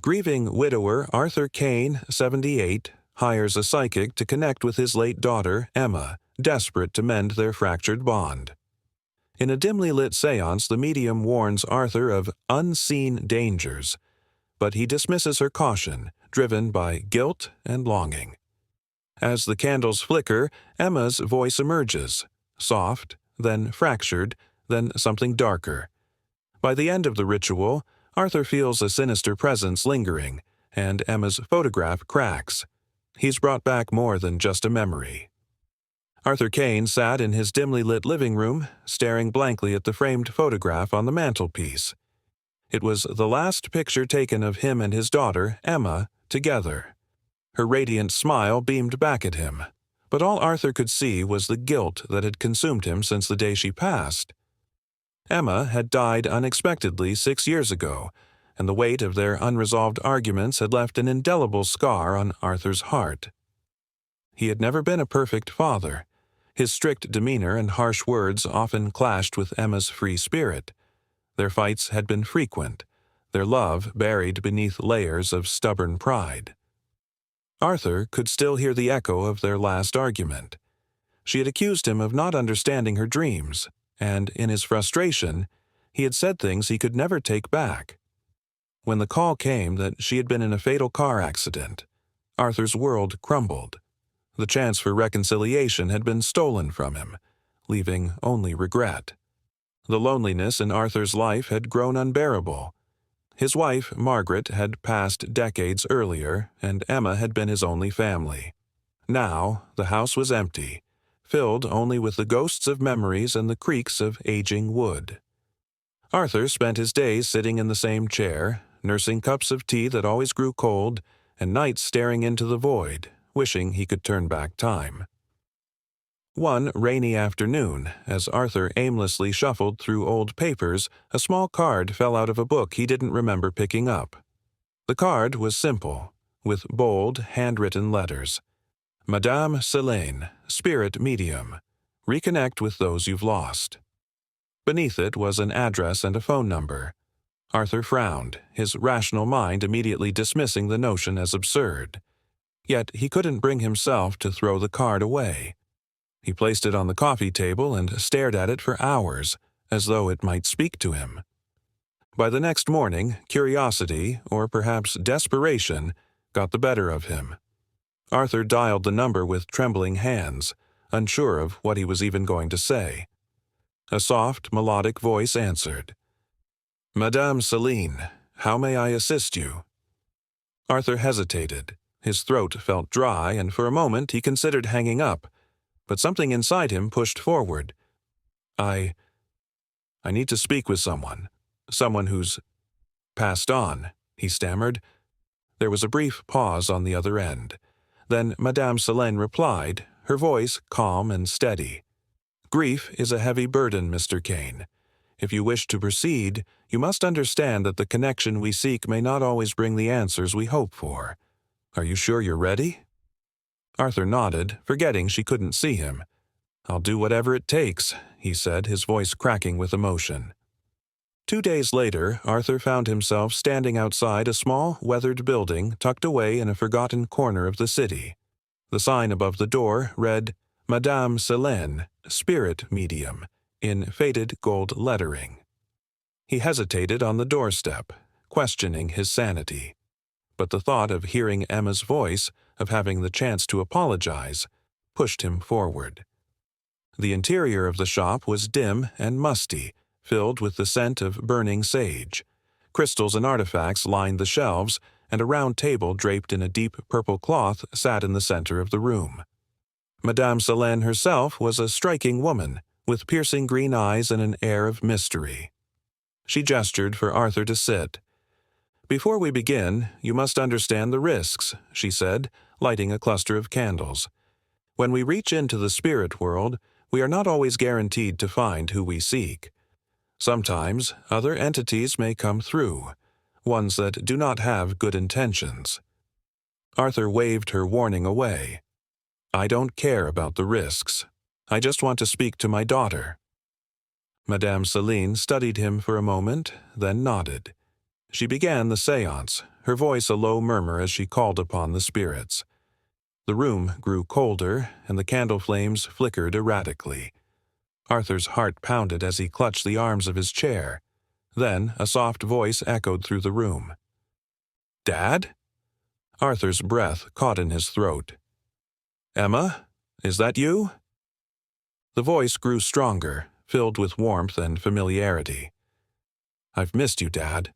Grieving widower Arthur Kane, 78, hires a psychic to connect with his late daughter, Emma, desperate to mend their fractured bond. In a dimly lit séance, the medium warns Arthur of unseen dangers, but he dismisses her caution, driven by guilt and longing. As the candles flicker, Emma's voice emerges, soft, then fractured, then something darker. By the end of the ritual, Arthur feels a sinister presence lingering, and Emma's photograph cracks. He's brought back more than just a memory. Arthur Kane sat in his dimly lit living room, staring blankly at the framed photograph on the mantelpiece. It was the last picture taken of him and his daughter, Emma, together. Her radiant smile beamed back at him, but all Arthur could see was the guilt that had consumed him since the day she passed. Emma had died unexpectedly 6 years ago, and the weight of their unresolved arguments had left an indelible scar on Arthur's heart. He had never been a perfect father. His strict demeanor and harsh words often clashed with Emma's free spirit. Their fights had been frequent, their love buried beneath layers of stubborn pride. Arthur could still hear the echo of their last argument. She had accused him of not understanding her dreams, and in his frustration, he had said things he could never take back. When the call came that she had been in a fatal car accident, Arthur's world crumbled. The chance for reconciliation had been stolen from him, leaving only regret. The loneliness in Arthur's life had grown unbearable. His wife, Margaret, had passed decades earlier, and Emma had been his only family. Now, the house was empty, filled only with the ghosts of memories and the creaks of aging wood. Arthur spent his days sitting in the same chair, nursing cups of tea that always grew cold, and nights staring into the void, wishing he could turn back time. One rainy afternoon, as Arthur aimlessly shuffled through old papers, a small card fell out of a book he didn't remember picking up. The card was simple, with bold, handwritten letters. Madame Selene, Spirit Medium. Reconnect with those you've lost. Beneath it was an address and a phone number. Arthur frowned, his rational mind immediately dismissing the notion as absurd. Yet he couldn't bring himself to throw the card away. He placed it on the coffee table and stared at it for hours, as though it might speak to him. By the next morning, curiosity, or perhaps desperation, got the better of him. Arthur dialed the number with trembling hands, unsure of what he was even going to say. A soft, melodic voice answered. "Madame Selene, how may I assist you?" Arthur hesitated. His throat felt dry, and for a moment he considered hanging up, but something inside him pushed forward. I need to speak with someone who's passed on," he stammered. There was a brief pause on the other end. Then Madame Selene replied, her voice calm and steady. "Grief is a heavy burden, Mr. Kane. If you wish to proceed, you must understand that the connection we seek may not always bring the answers we hope for. Are you sure you're ready?" Arthur nodded, forgetting she couldn't see him. "I'll do whatever it takes," he said, his voice cracking with emotion. 2 days later, Arthur found himself standing outside a small, weathered building tucked away in a forgotten corner of the city. The sign above the door read, Madame Selene, Spirit Medium, in faded gold lettering. He hesitated on the doorstep, questioning his sanity. But the thought of hearing Emma's voice, of having the chance to apologize, pushed him forward. The interior of the shop was dim and musty, filled with the scent of burning sage. Crystals and artifacts lined the shelves, and a round table draped in a deep purple cloth sat in the center of the room. Madame Selene herself was a striking woman, with piercing green eyes and an air of mystery. She gestured for Arthur to sit. "Before we begin, you must understand the risks," she said, lighting a cluster of candles. "When we reach into the spirit world, we are not always guaranteed to find who we seek. Sometimes other entities may come through, ones that do not have good intentions." Arthur waved her warning away. "I don't care about the risks. I just want to speak to my daughter." Madame Selene studied him for a moment, then nodded. She began the séance, her voice a low murmur as she called upon the spirits. The room grew colder, and the candle flames flickered erratically. Arthur's heart pounded as he clutched the arms of his chair. Then a soft voice echoed through the room. "Dad?" Arthur's breath caught in his throat. "Emma, is that you?" The voice grew stronger, filled with warmth and familiarity. "I've missed you, Dad."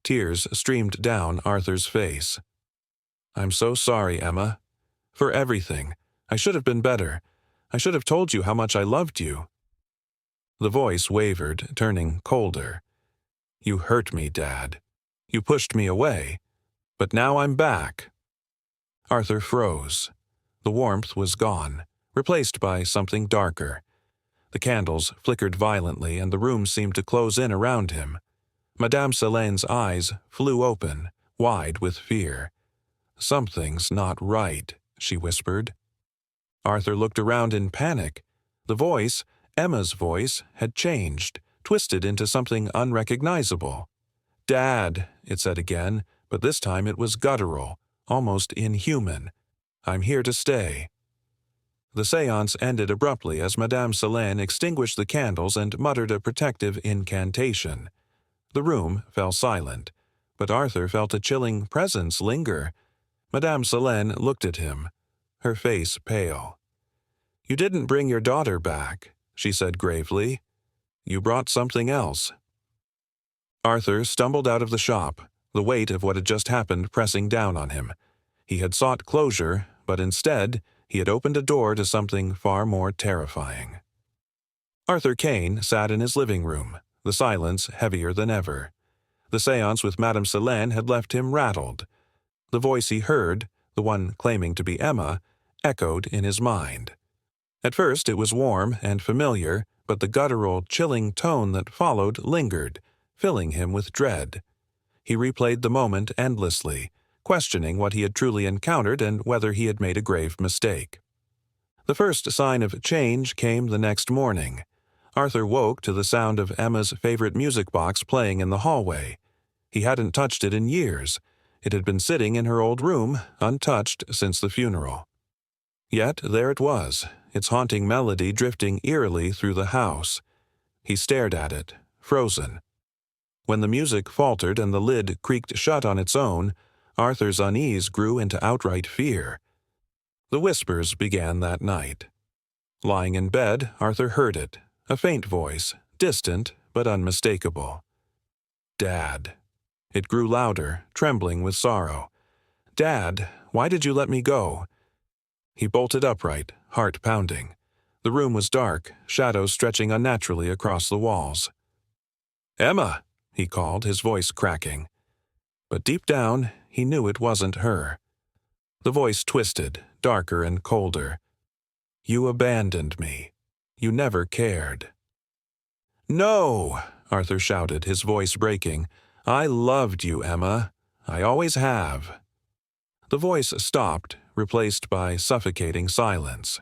Tears streamed down Arthur's face. "I'm so sorry, Emma. For everything. I should have been better. I should have told you how much I loved you." The voice wavered, turning colder. "You hurt me, Dad. You pushed me away. But now I'm back." Arthur froze. The warmth was gone, replaced by something darker. The candles flickered violently, and the room seemed to close in around him. Madame Céline's eyes flew open, wide with fear. "Something's not right," she whispered. Arthur looked around in panic. The voice, Emma's voice, had changed, twisted into something unrecognizable. "Dad," it said again, but this time it was guttural, almost inhuman. "I'm here to stay." The séance ended abruptly as Madame Céline extinguished the candles and muttered a protective incantation. The room fell silent, but Arthur felt a chilling presence linger. Madame Céline looked at him, her face pale. "You didn't bring your daughter back," she said gravely. "You brought something else." Arthur stumbled out of the shop, the weight of what had just happened pressing down on him. He had sought closure, but instead he had opened a door to something far more terrifying. Arthur Kane sat in his living room, the silence heavier than ever. The séance with Madame Céline had left him rattled. The voice he heard, the one claiming to be Emma, echoed in his mind. At first it was warm and familiar, but the guttural, chilling tone that followed lingered, filling him with dread. He replayed the moment endlessly, questioning what he had truly encountered and whether he had made a grave mistake. The first sign of change came the next morning. Arthur woke to the sound of Emma's favorite music box playing in the hallway. He hadn't touched it in years. It had been sitting in her old room, untouched since the funeral. Yet there it was, its haunting melody drifting eerily through the house. He stared at it, frozen. When the music faltered and the lid creaked shut on its own, Arthur's unease grew into outright fear. The whispers began that night. Lying in bed, Arthur heard it, a faint voice, distant but unmistakable. "Dad." It grew louder, trembling with sorrow. "Dad, why did you let me go?" He bolted upright, heart pounding. The room was dark, shadows stretching unnaturally across the walls. "Emma," he called, his voice cracking. But deep down, he knew it wasn't her. The voice twisted, darker and colder. "You abandoned me. You never cared." "No!" Arthur shouted, his voice breaking. "I loved you, Emma. I always have." The voice stopped, replaced by suffocating silence.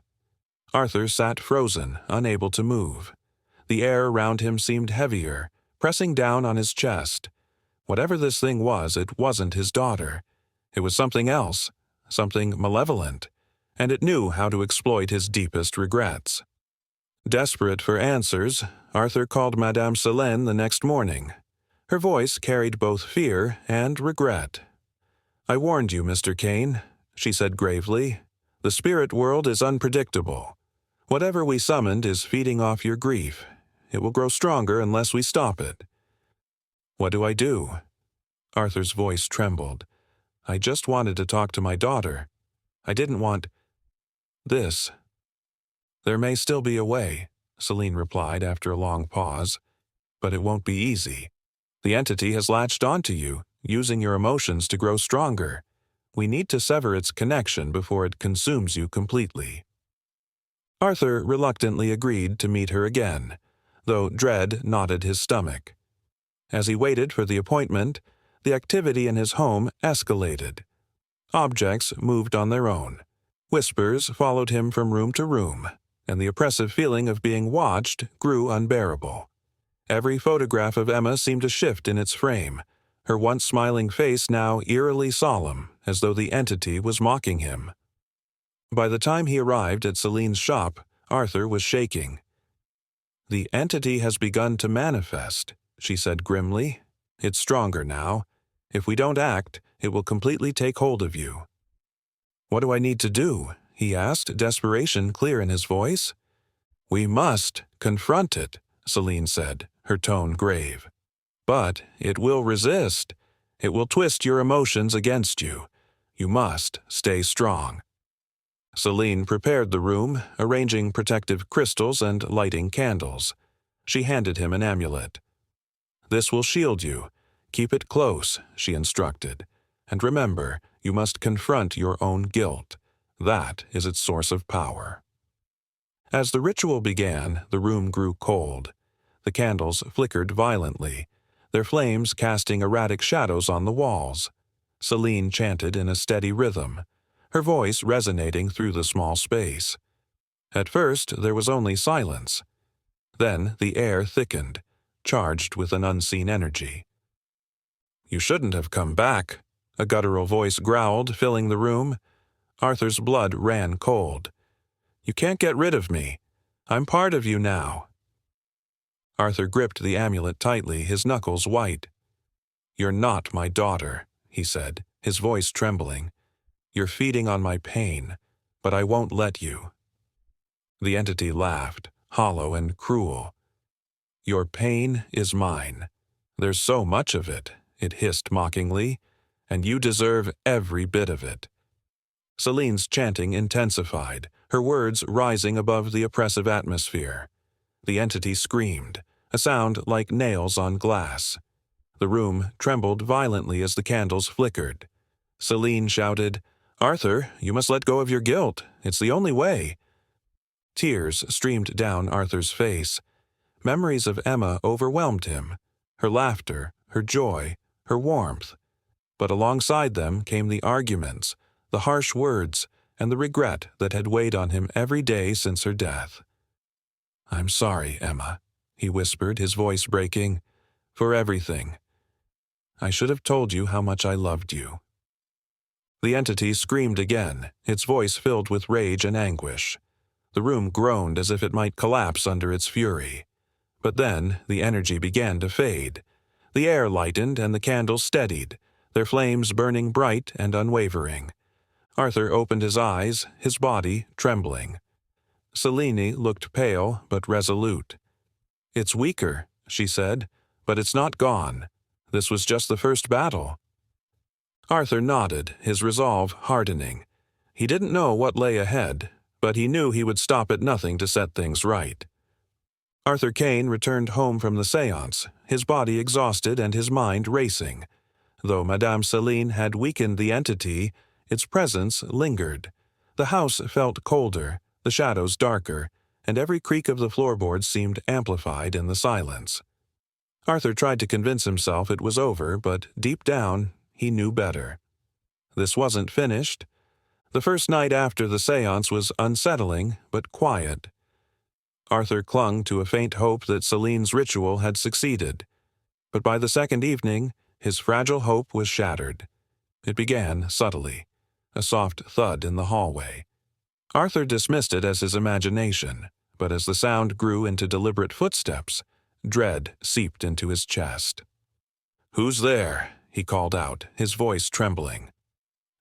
Arthur sat frozen, unable to move. The air around him seemed heavier, pressing down on his chest. Whatever this thing was, it wasn't his daughter. It was something else, something malevolent, and it knew how to exploit his deepest regrets. Desperate for answers, Arthur called Madame Céline the next morning. Her voice carried both fear and regret. "I warned you, Mr. Kane," she said gravely. "The spirit world is unpredictable. Whatever we summoned is feeding off your grief. It will grow stronger unless we stop it." "What do I do?" Arthur's voice trembled. "I just wanted to talk to my daughter. I didn't want this." "There may still be a way," Céline replied after a long pause. "But it won't be easy. The entity has latched onto you, using your emotions to grow stronger. We need to sever its connection before it consumes you completely." Arthur reluctantly agreed to meet her again, though dread knotted his stomach. As he waited for the appointment, the activity in his home escalated. Objects moved on their own. Whispers followed him from room to room, and the oppressive feeling of being watched grew unbearable. Every photograph of Emma seemed to shift in its frame, her once smiling face now eerily solemn, as though the entity was mocking him. By the time he arrived at Celine's shop, Arthur was shaking. "The entity has begun to manifest," she said grimly. "It's stronger now. If we don't act, it will completely take hold of you." "What do I need to do?" he asked, desperation clear in his voice. "We must confront it," Celine said, her tone grave. "But it will resist. It will twist your emotions against you. You must stay strong." Celine prepared the room, arranging protective crystals and lighting candles. She handed him an amulet. "This will shield you. Keep it close," she instructed. "And remember, you must confront your own guilt. That is its source of power." As the ritual began, the room grew cold. The candles flickered violently, their flames casting erratic shadows on the walls. Celine chanted in a steady rhythm, her voice resonating through the small space. At first, there was only silence. Then the air thickened, charged with an unseen energy. "You shouldn't have come back," a guttural voice growled, filling the room. Arthur's blood ran cold. "You can't get rid of me. I'm part of you now." Arthur gripped the amulet tightly, his knuckles white. "You're not my daughter," he said, his voice trembling. "You're feeding on my pain, but I won't let you." The entity laughed, hollow and cruel. "Your pain is mine. There's so much of it," it hissed mockingly, "and you deserve every bit of it." Celine's chanting intensified, her words rising above the oppressive atmosphere. The entity screamed, a sound like nails on glass. The room trembled violently as the candles flickered. Celine shouted, "Arthur, you must let go of your guilt. It's the only way." Tears streamed down Arthur's face. Memories of Emma overwhelmed him, her laughter, her joy, her warmth. But alongside them came the arguments, the harsh words, and the regret that had weighed on him every day since her death. "I'm sorry, Emma," he whispered, his voice breaking, "for everything. I should have told you how much I loved you." The entity screamed again, its voice filled with rage and anguish. The room groaned as if it might collapse under its fury. But then the energy began to fade. The air lightened and the candles steadied, their flames burning bright and unwavering. Arthur opened his eyes, his body trembling. Celine looked pale but resolute. "It's weaker," she said, "but it's not gone. This was just the first battle." Arthur nodded, his resolve hardening. He didn't know what lay ahead, but he knew he would stop at nothing to set things right. Arthur Kane returned home from the séance, his body exhausted and his mind racing. Though Madame Celine had weakened the entity, its presence lingered. The house felt colder, the shadows darker, and every creak of the floorboards seemed amplified in the silence. Arthur tried to convince himself it was over, but deep down, he knew better. This wasn't finished. The first night after the séance was unsettling, but quiet. Arthur clung to a faint hope that Celine's ritual had succeeded. But by the second evening, his fragile hope was shattered. It began subtly, a soft thud in the hallway. Arthur dismissed it as his imagination, but as the sound grew into deliberate footsteps, dread seeped into his chest. "Who's there?" he called out, his voice trembling.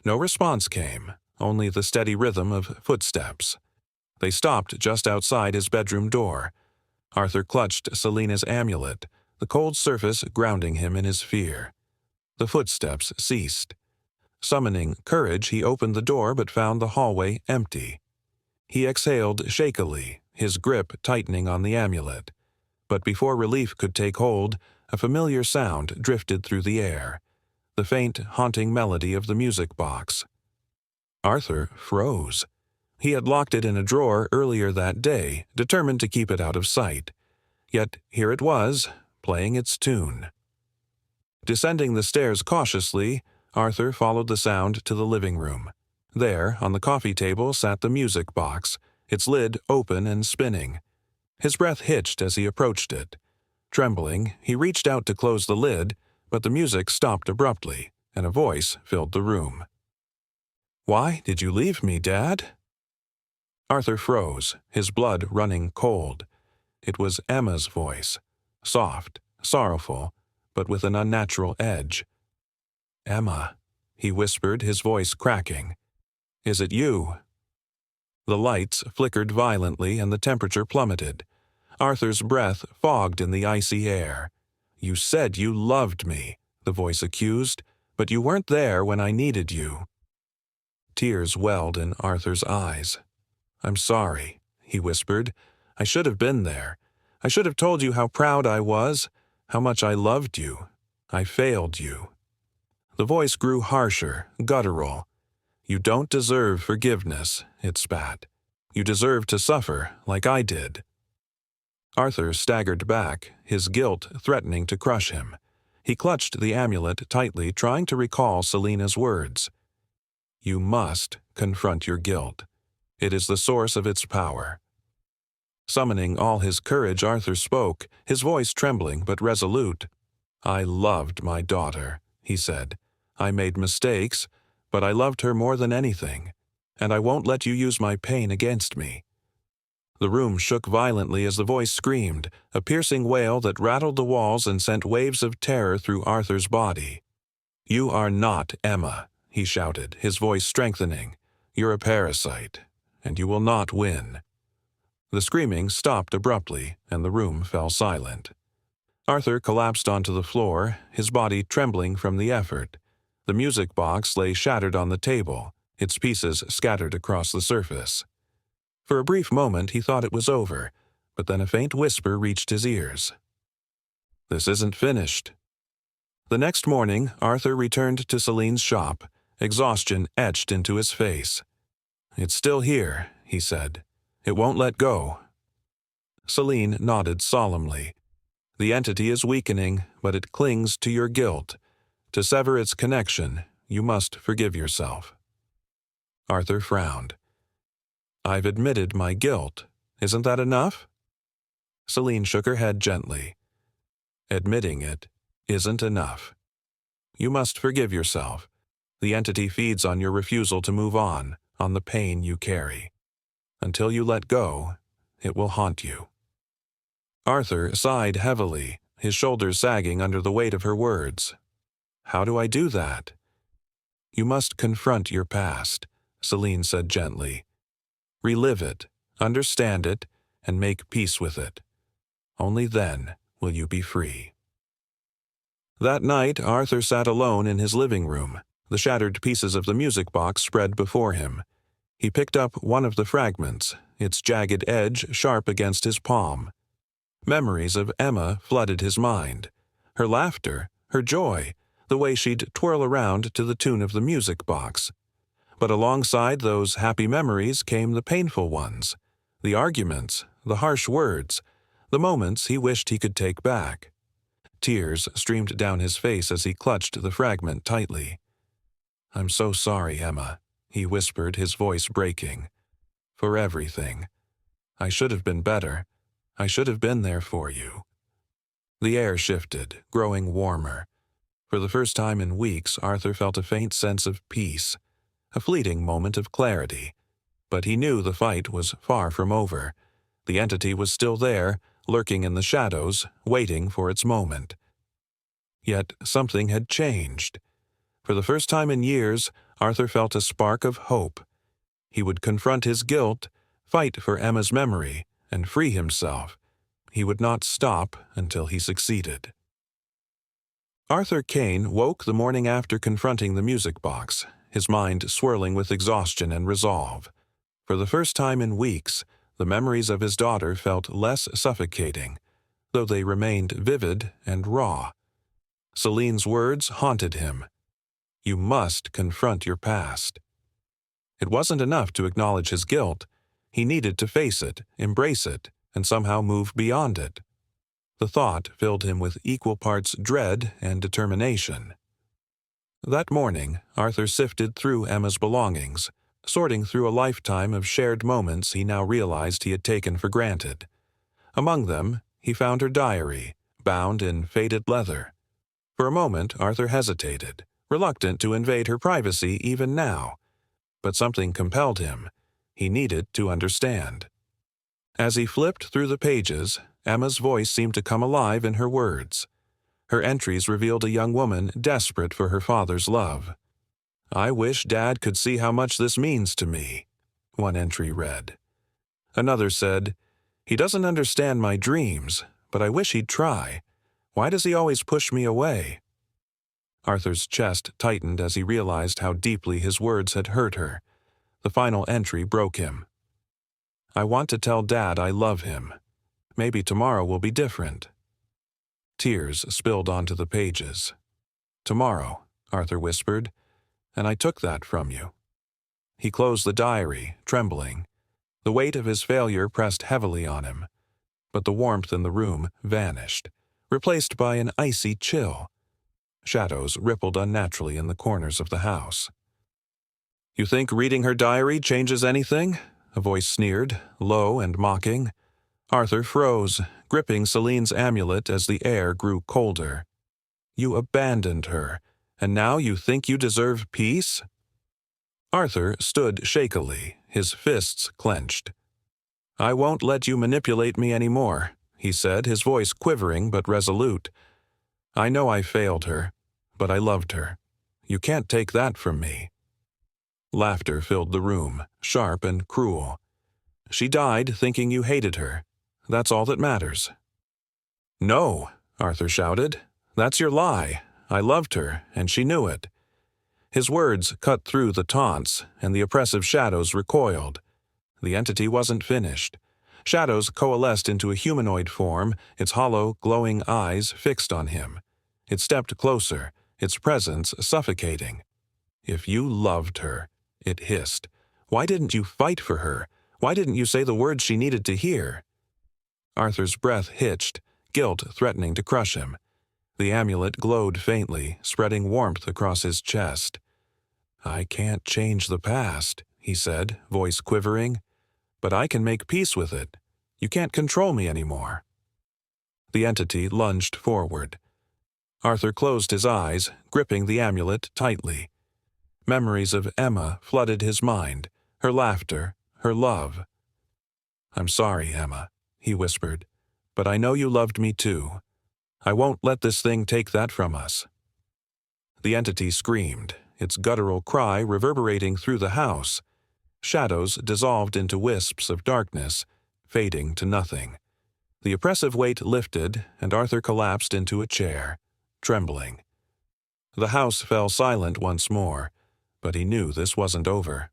No response came, only the steady rhythm of footsteps. They stopped just outside his bedroom door. Arthur clutched Celine's amulet, the cold surface grounding him in his fear. The footsteps ceased. Summoning courage, he opened the door but found the hallway empty. He exhaled shakily, his grip tightening on the amulet. But before relief could take hold, a familiar sound drifted through the air, the faint, haunting melody of the music box. Arthur froze. He had locked it in a drawer earlier that day, determined to keep it out of sight. Yet here it was, playing its tune. Descending the stairs cautiously, Arthur followed the sound to the living room. There, on the coffee table, sat the music box, its lid open and spinning. His breath hitched as he approached it. Trembling, he reached out to close the lid, But the music stopped abruptly, and a voice filled the room. "Why did you leave me, Dad?" Arthur froze, his blood running cold. It was Emma's voice, soft, sorrowful, but with an unnatural edge. "Emma," he whispered, his voice cracking. "Is it you?" The lights flickered violently and the temperature plummeted. Arthur's breath fogged in the icy air. "You said you loved me," the voice accused, "but you weren't there when I needed you." Tears welled in Arthur's eyes. "I'm sorry," he whispered. "I should have been there. I should have told you how proud I was, how much I loved you. I failed you." The voice grew harsher, guttural. "You don't deserve forgiveness," it spat. "You deserve to suffer like I did." Arthur staggered back, his guilt threatening to crush him. He clutched the amulet tightly, trying to recall Selina's words. "You must confront your guilt. It is the source of its power." Summoning all his courage, Arthur spoke, his voice trembling but resolute. "I loved my daughter," he said. "I made mistakes, but I loved her more than anything, and I won't let you use my pain against me." The room shook violently as the voice screamed, a piercing wail that rattled the walls and sent waves of terror through Arthur's body. "You are not Emma," he shouted, his voice strengthening. "You're a parasite, and you will not win." The screaming stopped abruptly, and the room fell silent. Arthur collapsed onto the floor, his body trembling from the effort. The music box lay shattered on the table, its pieces scattered across the surface. For a brief moment he thought it was over, but then a faint whisper reached his ears. "This isn't finished." The next morning, Arthur returned to Celine's shop, exhaustion etched into his face. "It's still here," he said. "It won't let go." Celine nodded solemnly. "The entity is weakening, but it clings to your guilt. To sever its connection, you must forgive yourself." Arthur frowned. "I've admitted my guilt. Isn't that enough?" Celine shook her head gently. "Admitting it isn't enough. You must forgive yourself. The entity feeds on your refusal to move on the pain you carry. Until you let go, it will haunt you." Arthur sighed heavily, his shoulders sagging under the weight of her words. "How do I do that?" "You must confront your past," Celine said gently. "Relive it, understand it, and make peace with it. Only then will you be free." That night, Arthur sat alone in his living room, the shattered pieces of the music box spread before him. He picked up one of the fragments, its jagged edge sharp against his palm. Memories of Emma flooded his mind. Her laughter, her joy, the way she'd twirl around to the tune of the music box. But alongside those happy memories came the painful ones, the arguments, the harsh words, the moments he wished he could take back. Tears streamed down his face as he clutched the fragment tightly. "I'm so sorry, Emma," he whispered, his voice breaking. "For everything. I should have been better. I should have been there for you." The air shifted, growing warmer. For the first time in weeks, Arthur felt a faint sense of peace, a fleeting moment of clarity. But he knew the fight was far from over. The entity was still there, lurking in the shadows, waiting for its moment. Yet something had changed. For the first time in years, Arthur felt a spark of hope. He would confront his guilt, fight for Emma's memory, and free himself. He would not stop until he succeeded. Arthur Kane woke the morning after confronting the music box, his mind swirling with exhaustion and resolve. For the first time in weeks, the memories of his daughter felt less suffocating, though they remained vivid and raw. Celine's words haunted him. "You must confront your past." It wasn't enough to acknowledge his guilt. He needed to face it, embrace it, and somehow move beyond it. The thought filled him with equal parts dread and determination. That morning, Arthur sifted through Emma's belongings, sorting through a lifetime of shared moments he now realized he had taken for granted. Among them, he found her diary, bound in faded leather. For a moment, Arthur hesitated, reluctant to invade her privacy even now. But something compelled him. He needed to understand. As he flipped through the pages, Emma's voice seemed to come alive in her words. Her entries revealed a young woman desperate for her father's love. "I wish Dad could see how much this means to me," one entry read. Another said, "He doesn't understand my dreams, but I wish he'd try. Why does he always push me away?" Arthur's chest tightened as he realized how deeply his words had hurt her. The final entry broke him. "I want to tell Dad I love him. Maybe tomorrow will be different." Tears spilled onto the pages. "Tomorrow," Arthur whispered, "and I took that from you." He closed the diary, trembling. The weight of his failure pressed heavily on him, but the warmth in the room vanished, replaced by an icy chill. Shadows rippled unnaturally in the corners of the house. "You think reading her diary changes anything?" A voice sneered, low and mocking. Arthur froze, gripping Celine's amulet as the air grew colder. "You abandoned her, and now you think you deserve peace?" Arthur stood shakily, his fists clenched. "I won't let you manipulate me anymore," he said, his voice quivering but resolute. "I know I failed her, but I loved her. You can't take that from me." Laughter filled the room, sharp and cruel. "She died thinking you hated her. That's all that matters." "No," Arthur shouted. "That's your lie. I loved her, and she knew it." His words cut through the taunts, and the oppressive shadows recoiled. The entity wasn't finished. Shadows coalesced into a humanoid form, its hollow, glowing eyes fixed on him. It stepped closer, its presence suffocating. "If you loved her," it hissed, "why didn't you fight for her? Why didn't you say the words she needed to hear?" Arthur's breath hitched, guilt threatening to crush him. The amulet glowed faintly, spreading warmth across his chest. "I can't change the past," he said, voice quivering. "But I can make peace with it. You can't control me anymore." The entity lunged forward. Arthur closed his eyes, gripping the amulet tightly. Memories of Emma flooded his mind, her laughter, her love. "I'm sorry, Emma," he whispered, "but I know you loved me too. I won't let this thing take that from us." The entity screamed, its guttural cry reverberating through the house. Shadows dissolved into wisps of darkness, fading to nothing. The oppressive weight lifted, and Arthur collapsed into a chair, trembling. The house fell silent once more, but he knew this wasn't over.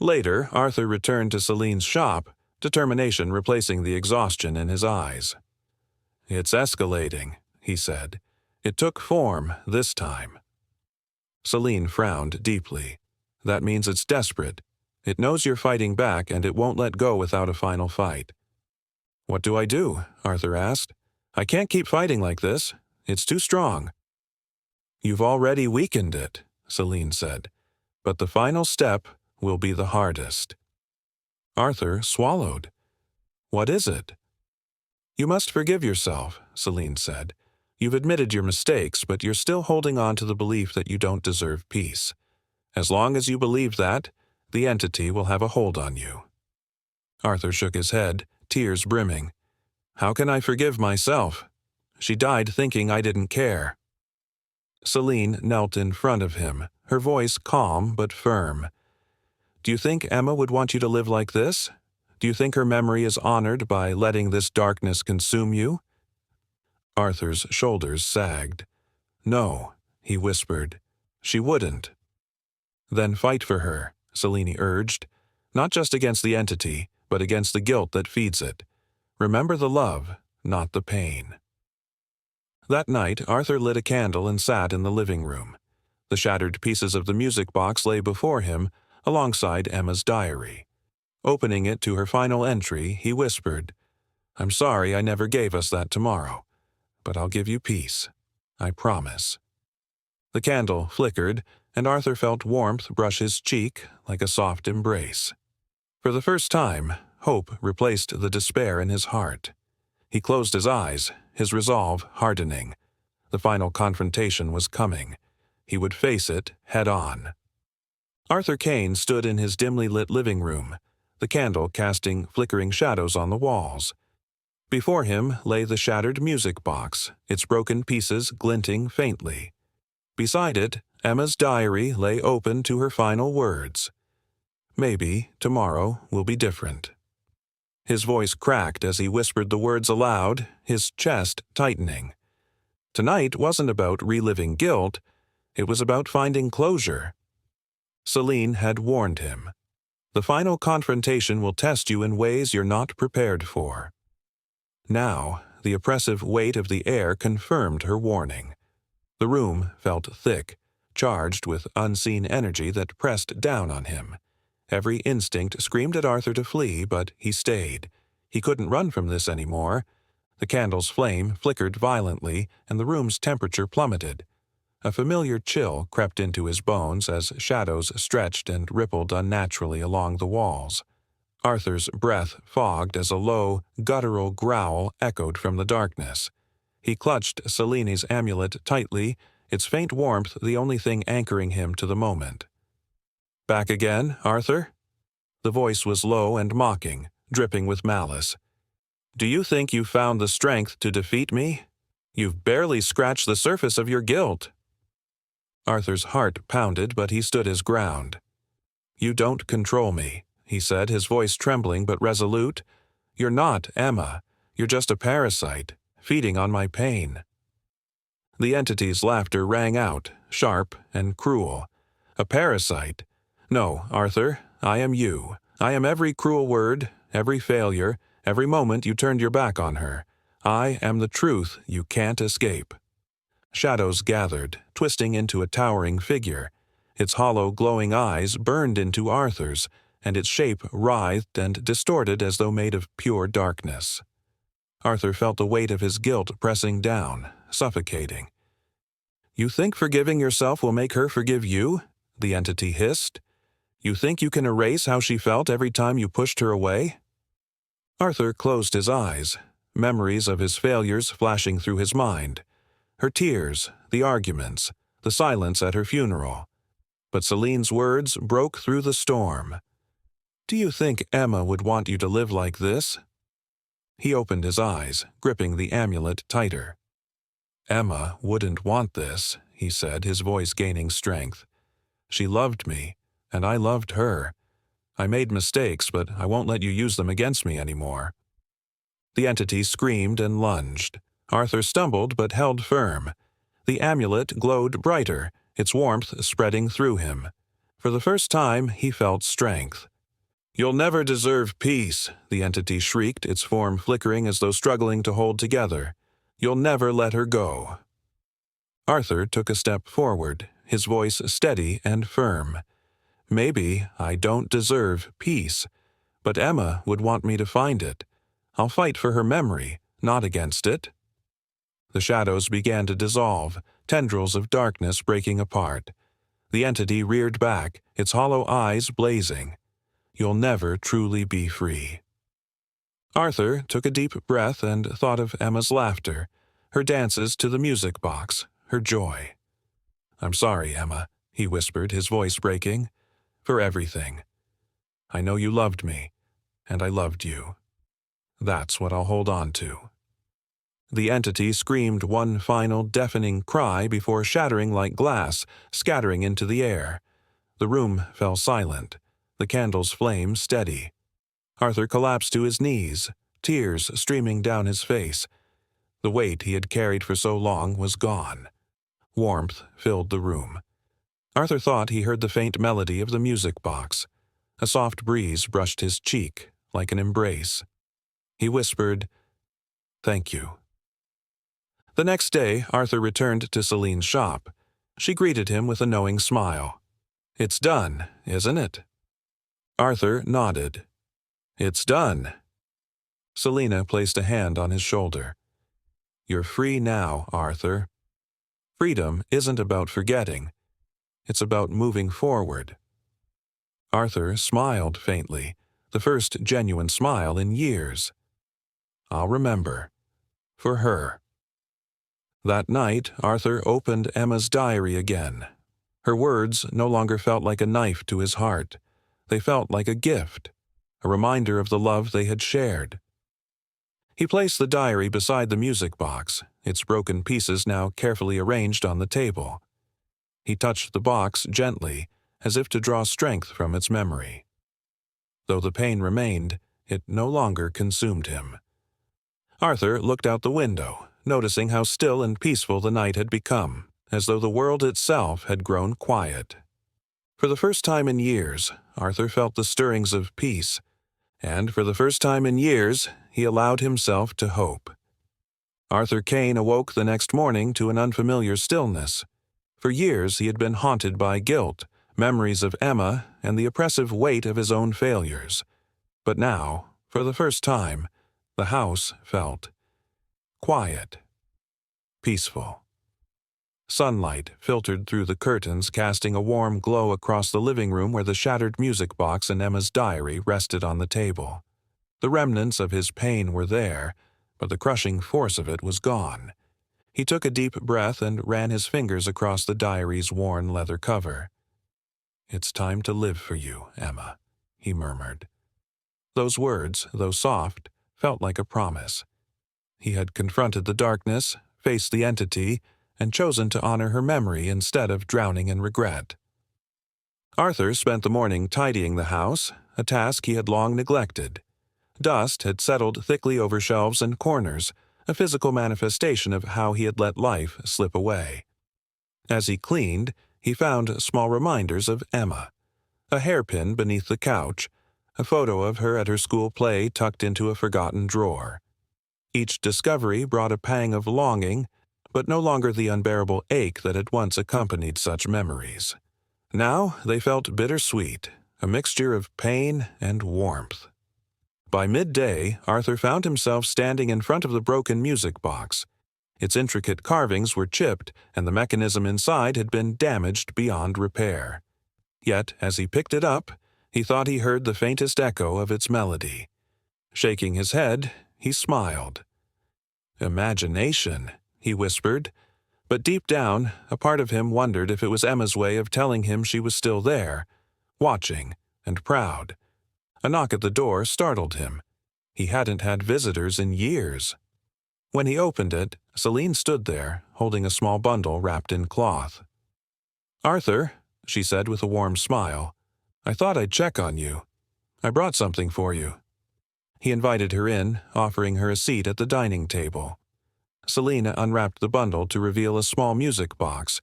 Later, Arthur returned to Celine's shop, determination replacing the exhaustion in his eyes. "It's escalating," he said. "It took form this time." Celine frowned deeply. "That means it's desperate. It knows you're fighting back, and it won't let go without a final fight." "What do I do?" Arthur asked. "I can't keep fighting like this. It's too strong." "You've already weakened it," Celine said. "But the final step will be the hardest." Arthur swallowed. "What is it?" "You must forgive yourself," Celine said. "You've admitted your mistakes, but you're still holding on to the belief that you don't deserve peace. As long as you believe that, the entity will have a hold on you." Arthur shook his head, tears brimming. "How can I forgive myself? She died thinking I didn't care." Celine knelt in front of him, her voice calm but firm. "Do you think Emma would want you to live like this? Do you think her memory is honored by letting this darkness consume you?" Arthur's shoulders sagged. "No," he whispered. "She wouldn't." "Then fight for her," Celine urged. "Not just against the entity, but against the guilt that feeds it. Remember the love, not the pain." That night, Arthur lit a candle and sat in the living room. The shattered pieces of the music box lay before him, alongside Emma's diary. Opening it to her final entry, he whispered, "I'm sorry I never gave us that tomorrow, but I'll give you peace. I promise." The candle flickered, and Arthur felt warmth brush his cheek like a soft embrace. For the first time, hope replaced the despair in his heart. He closed his eyes, his resolve hardening. The final confrontation was coming. He would face it head on. Arthur Kane stood in his dimly lit living room, the candle casting flickering shadows on the walls. Before him lay the shattered music box, its broken pieces glinting faintly. Beside it, Emma's diary lay open to her final words. Maybe tomorrow will be different. His voice cracked as he whispered the words aloud, his chest tightening. Tonight wasn't about reliving guilt, it was about finding closure. Celine had warned him. The final confrontation will test you in ways you're not prepared for. Now, the oppressive weight of the air confirmed her warning. The room felt thick, charged with unseen energy that pressed down on him. Every instinct screamed at Arthur to flee, but he stayed. He couldn't run from this anymore. The candle's flame flickered violently, and the room's temperature plummeted. A familiar chill crept into his bones as shadows stretched and rippled unnaturally along the walls. Arthur's breath fogged as a low, guttural growl echoed from the darkness. He clutched Celine's amulet tightly, its faint warmth the only thing anchoring him to the moment. "Back again, Arthur?" The voice was low and mocking, dripping with malice. "Do you think you've found the strength to defeat me? You've barely scratched the surface of your guilt." Arthur's heart pounded, but he stood his ground. "You don't control me," he said, his voice trembling but resolute. "You're not Emma. You're just a parasite, feeding on my pain." The entity's laughter rang out, sharp and cruel. "A parasite? No, Arthur, I am you. I am every cruel word, every failure, every moment you turned your back on her. I am the truth you can't escape." Shadows gathered, twisting into a towering figure. Its hollow, glowing eyes burned into Arthur's, and its shape writhed and distorted as though made of pure darkness. Arthur felt the weight of his guilt pressing down, suffocating. "You think forgiving yourself will make her forgive you?" the entity hissed. "You think you can erase how she felt every time you pushed her away?" Arthur closed his eyes, memories of his failures flashing through his mind. Her tears, the arguments, the silence at her funeral. But Celine's words broke through the storm. "Do you think Emma would want you to live like this?" He opened his eyes, gripping the amulet tighter. "Emma wouldn't want this," he said, his voice gaining strength. "She loved me, and I loved her. I made mistakes, but I won't let you use them against me anymore." The entity screamed and lunged. Arthur stumbled but held firm. The amulet glowed brighter, its warmth spreading through him. For the first time, he felt strength. "You'll never deserve peace," the entity shrieked, its form flickering as though struggling to hold together. "You'll never let her go." Arthur took a step forward, his voice steady and firm. "Maybe I don't deserve peace, but Emma would want me to find it. I'll fight for her memory, not against it." The shadows began to dissolve, tendrils of darkness breaking apart. The entity reared back, its hollow eyes blazing. "You'll never truly be free." Arthur took a deep breath and thought of Emma's laughter, her dances to the music box, her joy. "I'm sorry, Emma," he whispered, his voice breaking, "for everything. I know you loved me, and I loved you. That's what I'll hold on to." The entity screamed one final deafening cry before shattering like glass, scattering into the air. The room fell silent, the candle's flame steady. Arthur collapsed to his knees, tears streaming down his face. The weight he had carried for so long was gone. Warmth filled the room. Arthur thought he heard the faint melody of the music box. A soft breeze brushed his cheek, like an embrace. He whispered, "Thank you." The next day, Arthur returned to Celine's shop. She greeted him with a knowing smile. "It's done, isn't it?" Arthur nodded. "It's done." Selina placed a hand on his shoulder. "You're free now, Arthur. Freedom isn't about forgetting. It's about moving forward." Arthur smiled faintly, the first genuine smile in years. "I'll remember. For her." That night, Arthur opened Emma's diary again. Her words no longer felt like a knife to his heart. They felt like a gift, a reminder of the love they had shared. He placed the diary beside the music box, its broken pieces now carefully arranged on the table. He touched the box gently, as if to draw strength from its memory. Though the pain remained, it no longer consumed him. Arthur looked out the window, noticing how still and peaceful the night had become, as though the world itself had grown quiet. For the first time in years, Arthur felt the stirrings of peace, and for the first time in years, he allowed himself to hope. Arthur Kane awoke the next morning to an unfamiliar stillness. For years he had been haunted by guilt, memories of Emma, and the oppressive weight of his own failures. But now, for the first time, the house felt quiet, peaceful. Sunlight filtered through the curtains, casting a warm glow across the living room where the shattered music box and Emma's diary rested on the table. The remnants of his pain were there, but the crushing force of it was gone. He took a deep breath and ran his fingers across the diary's worn leather cover. "It's time to live for you, Emma," he murmured. Those words, though soft, felt like a promise. He had confronted the darkness, faced the entity, and chosen to honor her memory instead of drowning in regret. Arthur spent the morning tidying the house, a task he had long neglected. Dust had settled thickly over shelves and corners, a physical manifestation of how he had let life slip away. As he cleaned, he found small reminders of Emma. A hairpin beneath the couch, a photo of her at her school play tucked into a forgotten drawer. Each discovery brought a pang of longing, but no longer the unbearable ache that had once accompanied such memories. Now they felt bittersweet, a mixture of pain and warmth. By midday, Arthur found himself standing in front of the broken music box. Its intricate carvings were chipped, and the mechanism inside had been damaged beyond repair. Yet, as he picked it up, he thought he heard the faintest echo of its melody. Shaking his head, he smiled. "Imagination," he whispered, but deep down, a part of him wondered if it was Emma's way of telling him she was still there, watching and proud. A knock at the door startled him. He hadn't had visitors in years. When he opened it, Celine stood there, holding a small bundle wrapped in cloth. "Arthur," she said with a warm smile, "I thought I'd check on you. I brought something for you." He invited her in, offering her a seat at the dining table. Celine unwrapped the bundle to reveal a small music box,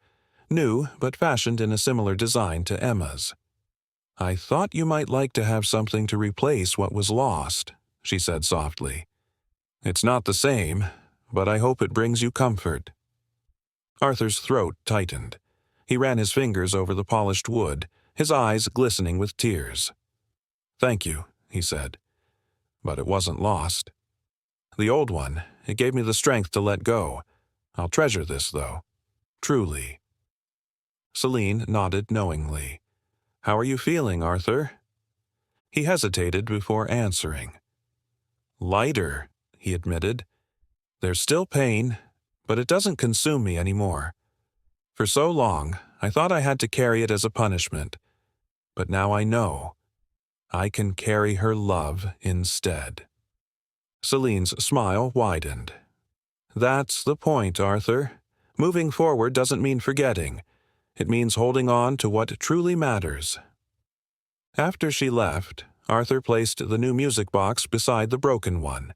new but fashioned in a similar design to Emma's. "I thought you might like to have something to replace what was lost," she said softly. "It's not the same, but I hope it brings you comfort." Arthur's throat tightened. He ran his fingers over the polished wood, his eyes glistening with tears. "Thank you," he said. "But it wasn't lost. The old one, it gave me the strength to let go. I'll treasure this, though. Truly." Celine nodded knowingly. "How are you feeling, Arthur?" He hesitated before answering. "Lighter," he admitted. "There's still pain, but it doesn't consume me anymore. For so long, I thought I had to carry it as a punishment. But now I know. I can carry her love instead." Celine's smile widened. "That's the point, Arthur. Moving forward doesn't mean forgetting. It means holding on to what truly matters." After she left, Arthur placed the new music box beside the broken one.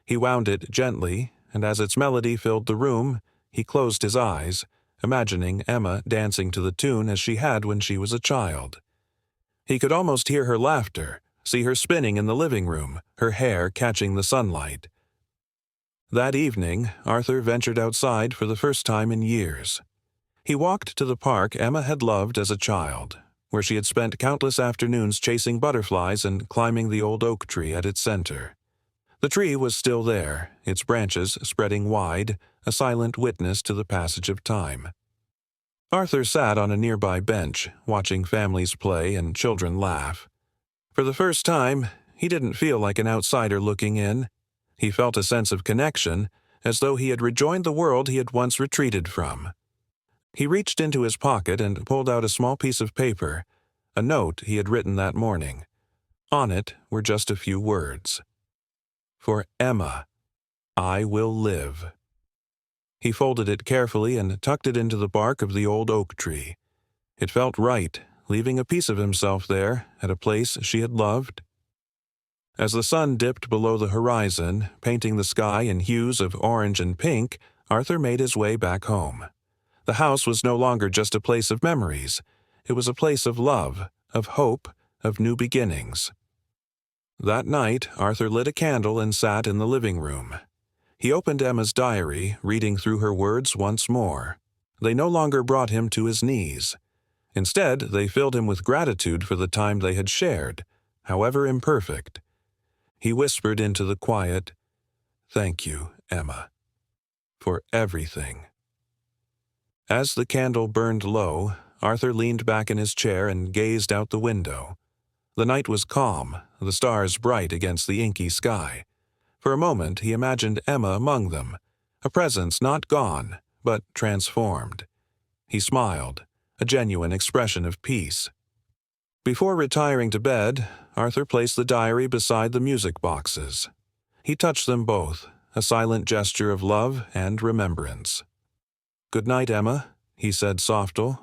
He wound it gently, and as its melody filled the room, he closed his eyes, imagining Emma dancing to the tune as she had when she was a child. He could almost hear her laughter, see her spinning in the living room, her hair catching the sunlight. That evening, Arthur ventured outside for the first time in years. He walked to the park Emma had loved as a child, where she had spent countless afternoons chasing butterflies and climbing the old oak tree at its center. The tree was still there, its branches spreading wide, a silent witness to the passage of time. Arthur sat on a nearby bench, watching families play and children laugh. For the first time, he didn't feel like an outsider looking in. He felt a sense of connection, as though he had rejoined the world he had once retreated from. He reached into his pocket and pulled out a small piece of paper, a note he had written that morning. On it were just a few words. For Emma, I will live. He folded it carefully and tucked it into the bark of the old oak tree. It felt right, leaving a piece of himself there, at a place she had loved. As the sun dipped below the horizon, painting the sky in hues of orange and pink, Arthur made his way back home. The house was no longer just a place of memories. It was a place of love, of hope, of new beginnings. That night, Arthur lit a candle and sat in the living room. He opened Emma's diary, reading through her words once more. They no longer brought him to his knees. Instead, they filled him with gratitude for the time they had shared, however imperfect. He whispered into the quiet, "Thank you, Emma, for everything." As the candle burned low, Arthur leaned back in his chair and gazed out the window. The night was calm, the stars bright against the inky sky. For a moment he imagined Emma among them, a presence not gone, but transformed. He smiled, a genuine expression of peace. Before retiring to bed, Arthur placed the diary beside the music boxes. He touched them both, a silent gesture of love and remembrance. "Good night, Emma," he said softly,